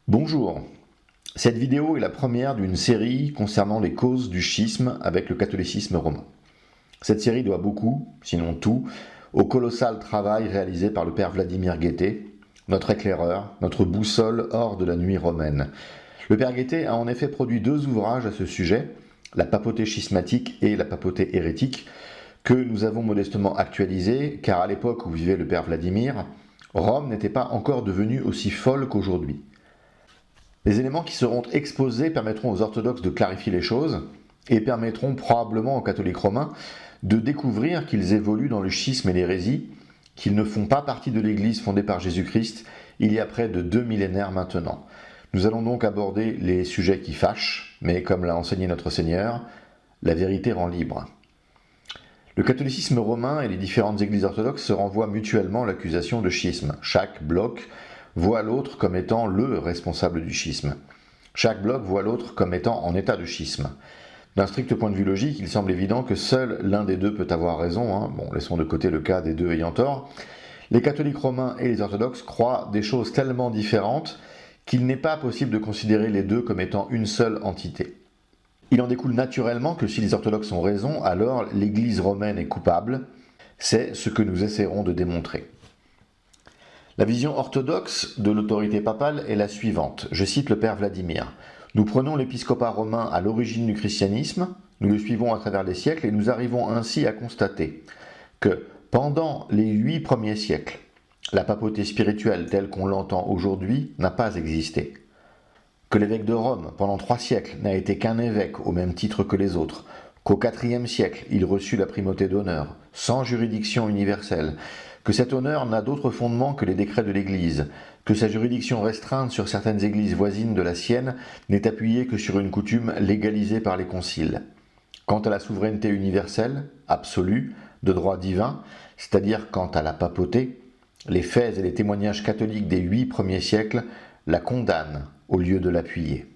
Bonjour, cette vidéo est la première d'une série concernant les causes du schisme avec le catholicisme romain. Cette série doit beaucoup, sinon tout, au colossal travail réalisé par le père Vladimir Guettet, notre éclaireur, notre boussole hors de la nuit romaine. Le père Guettet a en effet produit 2 ouvrages à ce sujet, la papauté schismatique et la papauté hérétique, que nous avons modestement actualisés, car à l'époque où vivait le père Vladimir, Rome n'était pas encore devenue aussi folle qu'aujourd'hui. Les éléments qui seront exposés permettront aux orthodoxes de clarifier les choses et permettront probablement aux catholiques romains de découvrir qu'ils évoluent dans le schisme et l'hérésie, qu'ils ne font pas partie de l'Église fondée par Jésus-Christ il y a près de 2 millénaires maintenant. Nous allons donc aborder les sujets qui fâchent, mais comme l'a enseigné notre Seigneur, la vérité rend libre. Le catholicisme romain et les différentes églises orthodoxes se renvoient mutuellement l'accusation de schisme. Chaque bloc voit l'autre comme étant le responsable du schisme. Chaque bloc voit l'autre comme étant en état de schisme. D'un strict point de vue logique, il semble évident que seul l'un des deux peut avoir raison. Bon, laissons de côté le cas des deux ayant tort. Les catholiques romains et les orthodoxes croient des choses tellement différentes qu'il n'est pas possible de considérer les deux comme étant une seule entité. Il en découle naturellement que si les orthodoxes ont raison, alors l'Église romaine est coupable. C'est ce que nous essaierons de démontrer. La vision orthodoxe de l'autorité papale est la suivante. Je cite le père Vladimir. Nous prenons l'épiscopat romain à l'origine du christianisme, nous le suivons à travers les siècles et nous arrivons ainsi à constater que pendant les 8 premiers siècles, la papauté spirituelle telle qu'on l'entend aujourd'hui n'a pas existé. Que l'évêque de Rome, pendant 3 siècles, n'a été qu'un évêque au même titre que les autres, qu'au IVe siècle, il reçut la primauté d'honneur, sans juridiction universelle, que cet honneur n'a d'autre fondement que les décrets de l'Église, que sa juridiction restreinte sur certaines églises voisines de la sienne n'est appuyée que sur une coutume légalisée par les conciles. Quant à la souveraineté universelle, absolue, de droit divin, c'est-à-dire quant à la papauté, les faits et les témoignages catholiques des 8 premiers siècles la condamnent au lieu de l'appuyer.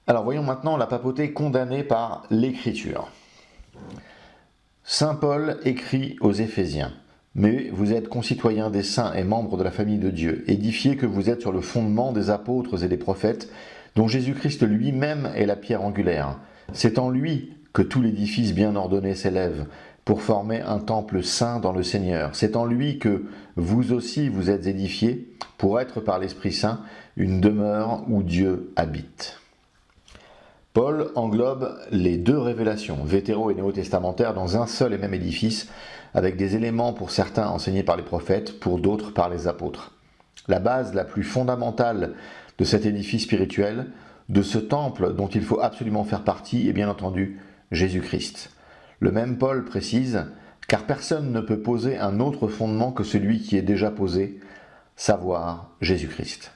Alors voyons maintenant la papauté condamnée par l'Écriture. Saint Paul écrit aux Éphésiens « Mais vous êtes concitoyens des saints et membres de la famille de Dieu, édifiés que vous êtes sur le fondement des apôtres et des prophètes, dont Jésus-Christ lui-même est la pierre angulaire. C'est en lui que tout l'édifice bien ordonné s'élève, pour former un temple saint dans le Seigneur. C'est en lui que vous aussi vous êtes édifiés, pour être par l'Esprit Saint une demeure où Dieu habite. » Paul englobe les 2 révélations, vétéro et néo-testamentaires, dans un seul et même édifice, avec des éléments pour certains enseignés par les prophètes, pour d'autres par les apôtres. La base la plus fondamentale de cet édifice spirituel, de ce temple dont il faut absolument faire partie, est bien entendu Jésus-Christ. Le même Paul précise « Car personne ne peut poser un autre fondement que celui qui est déjà posé, savoir Jésus-Christ ».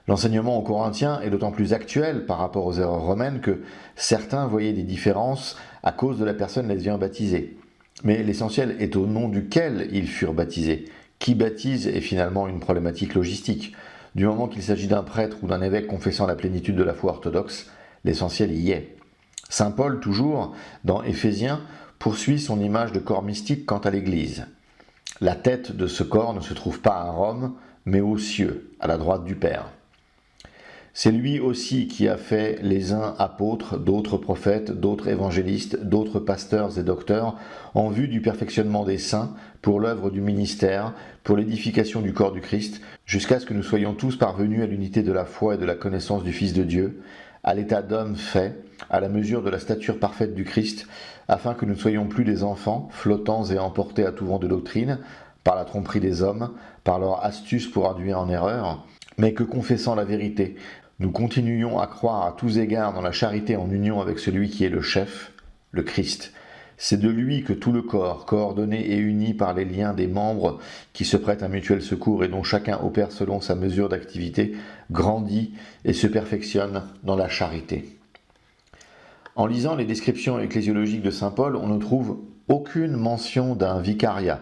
L'enseignement aux Corinthiens est d'autant plus actuel par rapport aux erreurs romaines que certains voyaient des différences à cause de la personne les ayant baptisés. Mais l'essentiel est au nom duquel ils furent baptisés. Qui baptise est finalement une problématique logistique. Du moment qu'il s'agit d'un prêtre ou d'un évêque confessant la plénitude de la foi orthodoxe, l'essentiel y est. Saint Paul, toujours, dans Éphésiens, poursuit son image de corps mystique quant à l'Église. La tête de ce corps ne se trouve pas à Rome, mais aux cieux, à la droite du Père. C'est lui aussi qui a fait les uns apôtres, d'autres prophètes, d'autres évangélistes, d'autres pasteurs et docteurs, en vue du perfectionnement des saints, pour l'œuvre du ministère, pour l'édification du corps du Christ, jusqu'à ce que nous soyons tous parvenus à l'unité de la foi et de la connaissance du Fils de Dieu, à l'état d'homme fait, à la mesure de la stature parfaite du Christ, afin que nous ne soyons plus des enfants, flottants et emportés à tout vent de doctrine, par la tromperie des hommes, par leur astuce pour induire en erreur, mais que, confessant la vérité, nous continuions à croire à tous égards dans la charité en union avec celui qui est le chef, le Christ. C'est de lui que tout le corps, coordonné et uni par les liens des membres qui se prêtent un mutuel secours et dont chacun opère selon sa mesure d'activité, grandit et se perfectionne dans la charité. En lisant les descriptions ecclésiologiques de saint Paul, on ne trouve aucune mention d'un vicariat,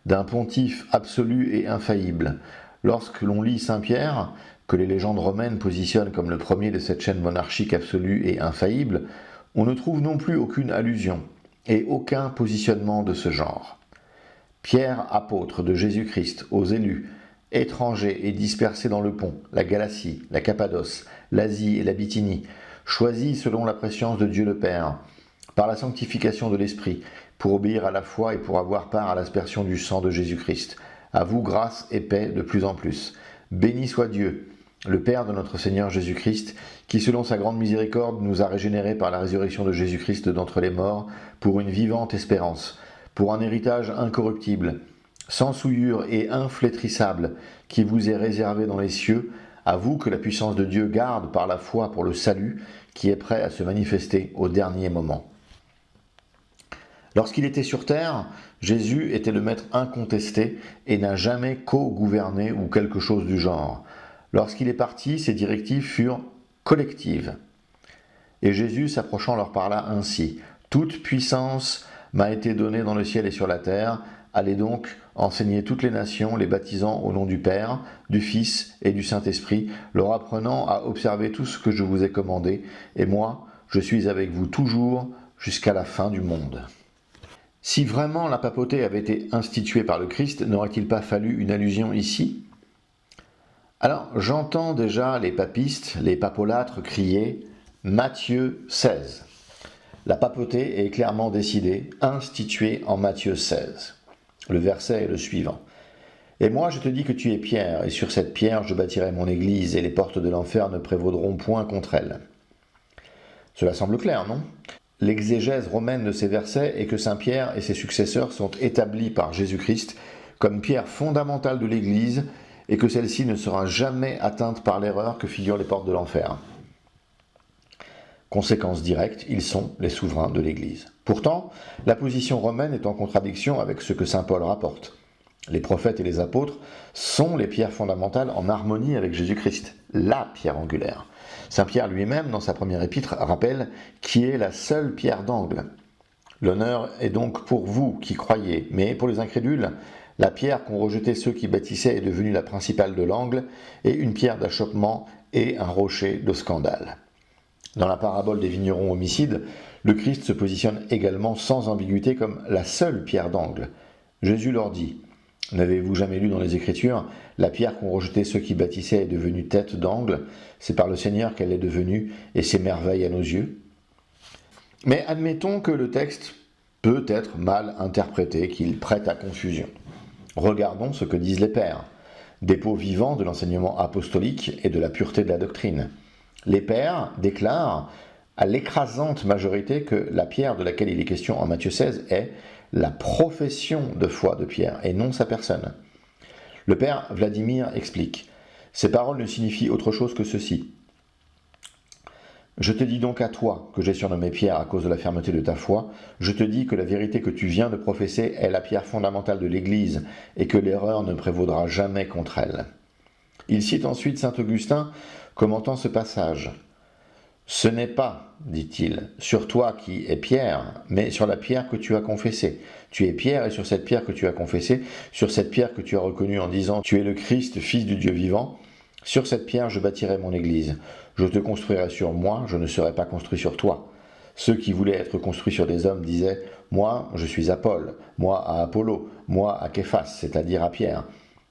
d'un pontife absolu et infaillible. Lorsque l'on lit saint Pierre, que les légendes romaines positionnent comme le premier de cette chaîne monarchique absolue et infaillible, on ne trouve non plus aucune allusion et aucun positionnement de ce genre. Pierre, apôtre de Jésus-Christ aux élus, étrangers et dispersés dans le Pont, la Galatie, la Cappadoce, l'Asie et la Bithynie, choisis selon la préscience de Dieu le Père, par la sanctification de l'Esprit, pour obéir à la foi et pour avoir part à l'aspersion du sang de Jésus-Christ. À vous grâce et paix de plus en plus. Béni soit Dieu, le Père de notre Seigneur Jésus-Christ, qui selon sa grande miséricorde nous a régénérés par la résurrection de Jésus-Christ d'entre les morts, pour une vivante espérance, pour un héritage incorruptible, sans souillure et inflétrissable, qui vous est réservé dans les cieux, à vous que la puissance de Dieu garde par la foi pour le salut, qui est prêt à se manifester au dernier moment. Lorsqu'il était sur terre, Jésus était le maître incontesté et n'a jamais co-gouverné ou quelque chose du genre. Lorsqu'il est parti, ses directives furent collectives. Et Jésus, s'approchant, leur parla ainsi. « Toute puissance m'a été donnée dans le ciel et sur la terre. Allez donc enseigner toutes les nations, les baptisant au nom du Père, du Fils et du Saint-Esprit, leur apprenant à observer tout ce que je vous ai commandé. Et moi, je suis avec vous toujours jusqu'à la fin du monde. » Si vraiment la papauté avait été instituée par le Christ, n'aurait-il pas fallu une allusion ici ? Alors, j'entends déjà les papistes, les papolâtres crier « Matthieu 16 ». La papauté est clairement décidée, instituée en Matthieu 16. Le verset est le suivant. « Et moi je te dis que tu es Pierre, et sur cette pierre je bâtirai mon église, et les portes de l'enfer ne prévaudront point contre elle. » Cela semble clair, non ? L'exégèse romaine de ces versets est que saint Pierre et ses successeurs sont établis par Jésus-Christ comme pierre fondamentale de l'Église et que celle-ci ne sera jamais atteinte par l'erreur que figurent les portes de l'enfer. Conséquence directe, ils sont les souverains de l'Église. Pourtant, la position romaine est en contradiction avec ce que saint Paul rapporte. Les prophètes et les apôtres sont les pierres fondamentales en harmonie avec Jésus-Christ, la pierre angulaire. Saint Pierre lui-même, dans sa première épître, rappelle qui est la seule pierre d'angle. L'honneur est donc pour vous qui croyez, mais pour les incrédules, la pierre qu'ont rejetée ceux qui bâtissaient est devenue la principale de l'angle, et une pierre d'achoppement et un rocher de scandale. Dans la parabole des vignerons homicides, le Christ se positionne également sans ambiguïté comme la seule pierre d'angle. Jésus leur dit « N'avez-vous jamais lu dans les Écritures, la pierre qu'ont rejetée ceux qui bâtissaient est devenue tête d'angle, c'est par le Seigneur qu'elle est devenue, et c'est merveille à nos yeux ?» Mais admettons que le texte peut être mal interprété, qu'il prête à confusion. Regardons ce que disent les pères, dépôt vivant de l'enseignement apostolique et de la pureté de la doctrine. Les pères déclarent à l'écrasante majorité que la pierre de laquelle il est question en Matthieu 16 est la profession de foi de Pierre et non sa personne. Le père Vladimir explique « Ces paroles ne signifient autre chose que ceci. Je te dis donc à toi, que j'ai surnommé Pierre à cause de la fermeté de ta foi, je te dis que la vérité que tu viens de professer est la pierre fondamentale de l'Église et que l'erreur ne prévaudra jamais contre elle. » Il cite ensuite saint Augustin commentant ce passage. « Ce n'est pas, dit-il, sur toi qui es Pierre, mais sur la pierre que tu as confessée. Tu es Pierre et sur cette pierre que tu as confessée, sur cette pierre que tu as reconnue en disant « Tu es le Christ, Fils du Dieu vivant », sur cette pierre je bâtirai mon église. Je te construirai sur moi, je ne serai pas construit sur toi. Ceux qui voulaient être construits sur des hommes disaient « Moi, je suis à Paul, moi à Apollo, moi à Képhas, c'est-à-dire à Pierre. »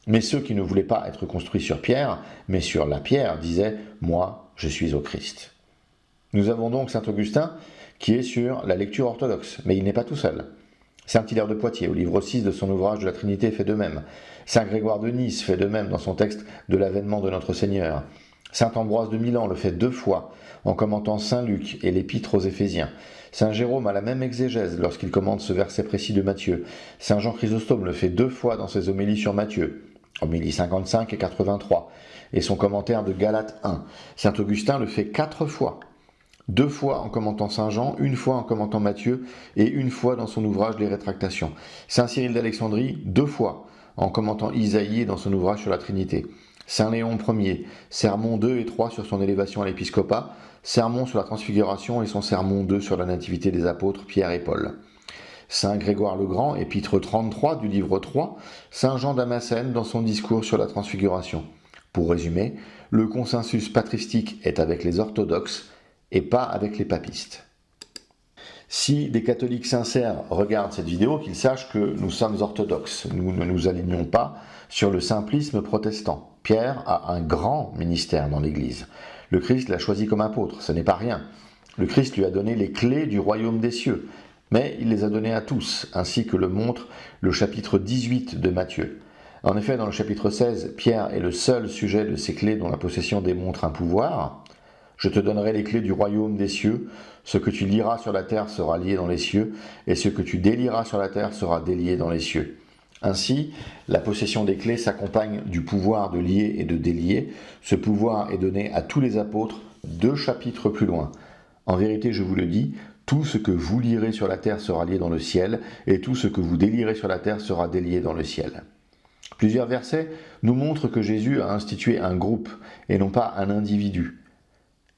Mais ceux qui ne voulaient pas être construits sur Pierre, mais sur la pierre, disaient « Moi, je suis au Christ. » Nous avons donc saint Augustin qui est sur la lecture orthodoxe, mais il n'est pas tout seul. Saint Hilaire de Poitiers, au livre 6 de son ouvrage de la Trinité, fait de même. Saint Grégoire de Nice fait de même dans son texte de l'avènement de notre Seigneur. Saint Ambroise de Milan le fait 2 fois en commentant Saint Luc et l'Épître aux Éphésiens. Saint Jérôme a la même exégèse lorsqu'il commente ce verset précis de Matthieu. Saint Jean Chrysostome le fait 2 fois dans ses homélies sur Matthieu, homélie 55 et 83, et son commentaire de Galates 1. Saint Augustin le fait 4 fois. 2 fois en commentant Saint Jean, 1 fois en commentant Matthieu, et 1 fois dans son ouvrage Les Rétractations. Saint Cyril d'Alexandrie, 2 fois en commentant Isaïe dans son ouvrage sur la Trinité. Saint Léon Ier, sermons 2 et 3 sur son élévation à l'épiscopat, sermon sur la transfiguration et son sermon 2 sur la nativité des apôtres Pierre et Paul. Saint Grégoire le Grand, épître 33 du livre 3, Saint Jean Damascène dans son discours sur la transfiguration. Pour résumer, le consensus patristique est avec les orthodoxes et pas avec les papistes. Si des catholiques sincères regardent cette vidéo, qu'ils sachent que nous sommes orthodoxes. Nous ne nous alignons pas sur le simplisme protestant. Pierre a un grand ministère dans l'Église. Le Christ l'a choisi comme apôtre, ce n'est pas rien. Le Christ lui a donné les clés du royaume des cieux, mais il les a données à tous, ainsi que le montre le chapitre 18 de Matthieu. En effet, dans le chapitre 16, Pierre est le seul sujet de ces clés dont la possession démontre un pouvoir. Je te donnerai les clés du royaume des cieux. Ce que tu lieras sur la terre sera lié dans les cieux, et ce que tu délieras sur la terre sera délié dans les cieux. Ainsi, la possession des clés s'accompagne du pouvoir de lier et de délier. Ce pouvoir est donné à tous les apôtres 2 chapitres plus loin. En vérité, je vous le dis, tout ce que vous lierez sur la terre sera lié dans le ciel, et tout ce que vous délierez sur la terre sera délié dans le ciel. Plusieurs versets nous montrent que Jésus a institué un groupe, et non pas un individu.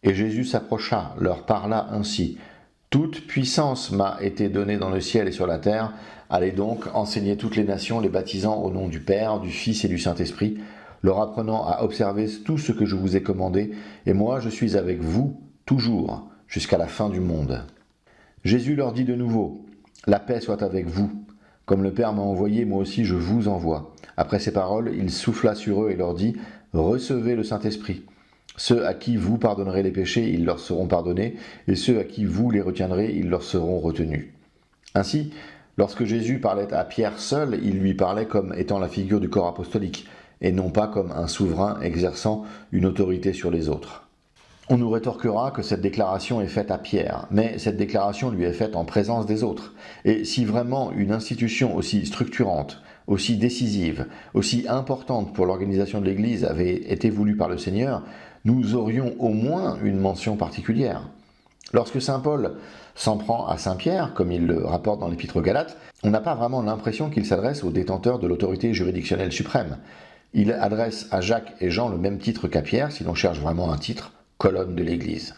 Et Jésus s'approcha, leur parla ainsi. « Toute puissance m'a été donnée dans le ciel et sur la terre. Allez donc, enseignez toutes les nations, les baptisant au nom du Père, du Fils et du Saint-Esprit, leur apprenant à observer tout ce que je vous ai commandé, et moi je suis avec vous toujours, jusqu'à la fin du monde. » Jésus leur dit de nouveau, « La paix soit avec vous. Comme le Père m'a envoyé, moi aussi je vous envoie. » Après ces paroles, il souffla sur eux et leur dit, « Recevez le Saint-Esprit. Ceux à qui vous pardonnerez les péchés, ils leur seront pardonnés, et ceux à qui vous les retiendrez, ils leur seront retenus. » Ainsi, lorsque Jésus parlait à Pierre seul, il lui parlait comme étant la figure du corps apostolique, et non pas comme un souverain exerçant une autorité sur les autres. On nous rétorquera que cette déclaration est faite à Pierre, mais cette déclaration lui est faite en présence des autres. Et si vraiment une institution aussi structurante, aussi décisive, aussi importante pour l'organisation de l'Église avait été voulue par le Seigneur, nous aurions au moins une mention particulière. Lorsque saint Paul s'en prend à saint Pierre, comme il le rapporte dans l'Épître aux Galates, on n'a pas vraiment l'impression qu'il s'adresse aux détenteurs de l'autorité juridictionnelle suprême. Il adresse à Jacques et Jean le même titre qu'à Pierre, si l'on cherche vraiment un titre, colonne de l'Église.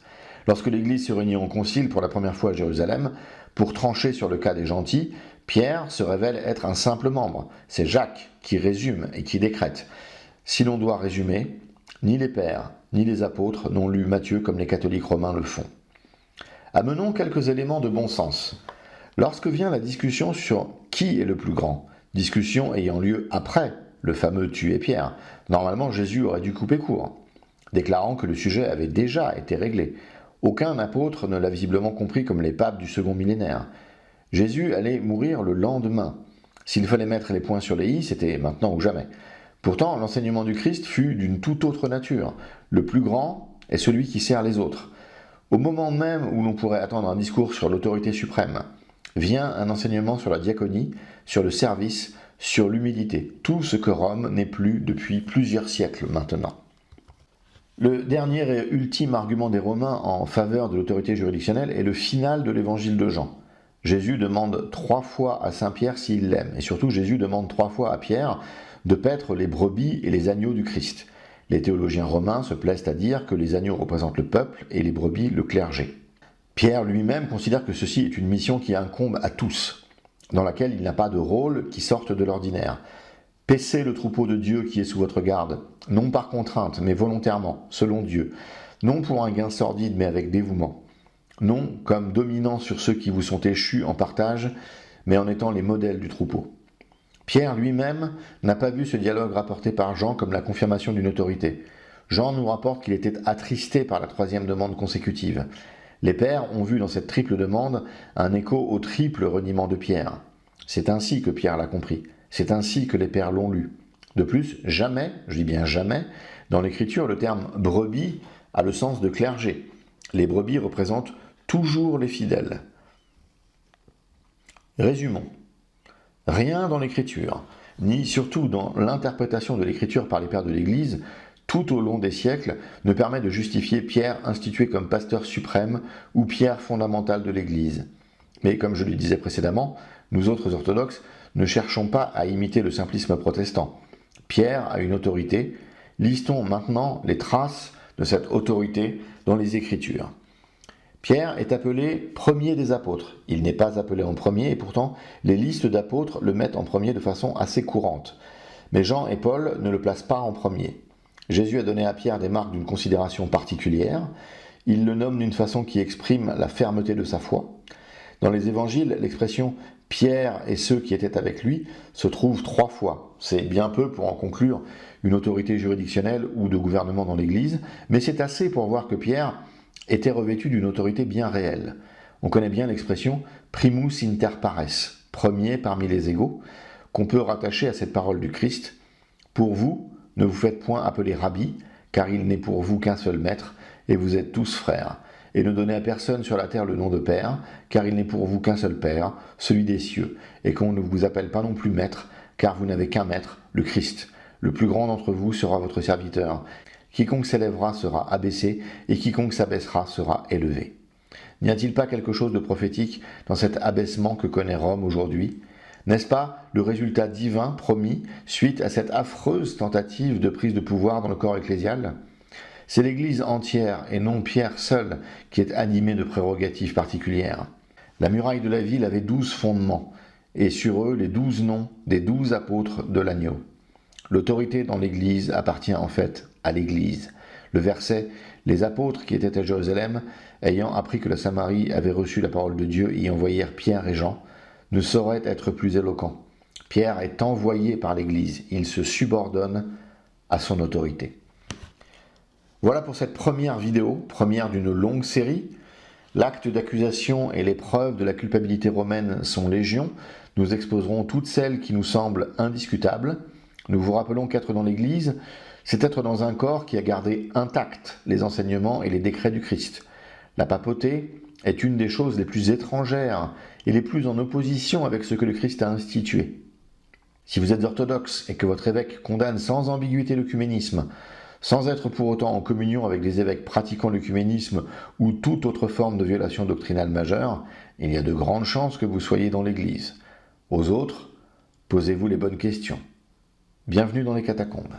Lorsque l'Église se réunit en concile pour la première fois à Jérusalem, pour trancher sur le cas des gentils, Pierre se révèle être un simple membre. C'est Jacques qui résume et qui décrète. Si l'on doit résumer, ni les pères, ni les apôtres n'ont lu Matthieu comme les catholiques romains le font. Amenons quelques éléments de bon sens. Lorsque vient la discussion sur qui est le plus grand, discussion ayant lieu après le fameux tuer Pierre, normalement Jésus aurait dû couper court, déclarant que le sujet avait déjà été réglé. Aucun apôtre ne l'a visiblement compris comme les papes du second millénaire. Jésus allait mourir le lendemain. S'il fallait mettre les points sur les i, c'était maintenant ou jamais. Pourtant, l'enseignement du Christ fut d'une toute autre nature. Le plus grand est celui qui sert les autres. Au moment même où l'on pourrait attendre un discours sur l'autorité suprême, vient un enseignement sur la diaconie, sur le service, sur l'humilité, tout ce que Rome n'est plus depuis plusieurs siècles maintenant. Le dernier et ultime argument des Romains en faveur de l'autorité juridictionnelle est le final de l'évangile de Jean. Jésus demande 3 fois à saint Pierre s'il l'aime, et surtout Jésus demande 3 fois à Pierre de paître les brebis et les agneaux du Christ. Les théologiens romains se plaisent à dire que les agneaux représentent le peuple et les brebis le clergé. Pierre lui-même considère que ceci est une mission qui incombe à tous, dans laquelle il n'a pas de rôle qui sorte de l'ordinaire. Paissez le troupeau de Dieu qui est sous votre garde, non par contrainte, mais volontairement, selon Dieu, non pour un gain sordide, mais avec dévouement, non comme dominant sur ceux qui vous sont échus en partage, mais en étant les modèles du troupeau. Pierre lui-même n'a pas vu ce dialogue rapporté par Jean comme la confirmation d'une autorité. Jean nous rapporte qu'il était attristé par la 3e demande consécutive. Les pères ont vu dans cette triple demande un écho au triple reniement de Pierre. C'est ainsi que Pierre l'a compris. C'est ainsi que les pères l'ont lu. De plus, jamais, je dis bien jamais, dans l'Écriture, le terme « brebis » a le sens de clergé. Les brebis représentent toujours les fidèles. Résumons. Rien dans l'Écriture, ni surtout dans l'interprétation de l'Écriture par les pères de l'Église, tout au long des siècles, ne permet de justifier Pierre institué comme pasteur suprême ou pierre fondamentale de l'Église. Mais comme je le disais précédemment, nous autres orthodoxes ne cherchons pas à imiter le simplisme protestant. Pierre a une autorité, listons maintenant les traces de cette autorité dans les Écritures. Pierre est appelé premier des apôtres. Il n'est pas appelé en premier et pourtant les listes d'apôtres le mettent en premier de façon assez courante. Mais Jean et Paul ne le placent pas en premier. Jésus a donné à Pierre des marques d'une considération particulière. Il le nomme d'une façon qui exprime la fermeté de sa foi. Dans les évangiles, l'expression « Pierre et ceux qui étaient avec lui » se trouve 3 fois. C'est bien peu pour en conclure une autorité juridictionnelle ou de gouvernement dans l'Église, mais c'est assez pour voir que Pierre était revêtu d'une autorité bien réelle. On connaît bien l'expression « primus inter pares », premier parmi les égaux, qu'on peut rattacher à cette parole du Christ. Pour vous, ne vous faites point appeler rabbi, car il n'est pour vous qu'un seul maître, et vous êtes tous frères. Et ne donnez à personne sur la terre le nom de Père, car il n'est pour vous qu'un seul Père, celui des cieux, et qu'on ne vous appelle pas non plus maître, car vous n'avez qu'un maître, le Christ. Le plus grand d'entre vous sera votre serviteur. Quiconque s'élèvera sera abaissé, et quiconque s'abaissera sera élevé. N'y a-t-il pas quelque chose de prophétique dans cet abaissement que connaît Rome aujourd'hui ? N'est-ce pas le résultat divin promis suite à cette affreuse tentative de prise de pouvoir dans le corps ecclésial ? C'est l'Église entière et non Pierre seul qui est animé de prérogatives particulières. La muraille de la ville avait 12 fondements, et sur eux les 12 noms des 12 apôtres de l'agneau. L'autorité dans l'Église appartient en fait à l'Église. Le verset « Les apôtres qui étaient à Jérusalem, ayant appris que la Samarie avait reçu la parole de Dieu, y envoyèrent Pierre et Jean », ne saurait être plus éloquent. Pierre est envoyé par l'Église, il se subordonne à son autorité. Voilà pour cette première vidéo, première d'une longue série. L'acte d'accusation et les preuves de la culpabilité romaine sont légion. Nous exposerons toutes celles qui nous semblent indiscutables. Nous vous rappelons qu'être dans l'Église, c'est être dans un corps qui a gardé intacts les enseignements et les décrets du Christ. La papauté est une des choses les plus étrangères et les plus en opposition avec ce que le Christ a institué. Si vous êtes orthodoxe et que votre évêque condamne sans ambiguïté l'œcuménisme, sans être pour autant en communion avec des évêques pratiquant l'œcuménisme ou toute autre forme de violation doctrinale majeure, il y a de grandes chances que vous soyez dans l'Église. Aux autres, posez-vous les bonnes questions. Bienvenue dans les catacombes.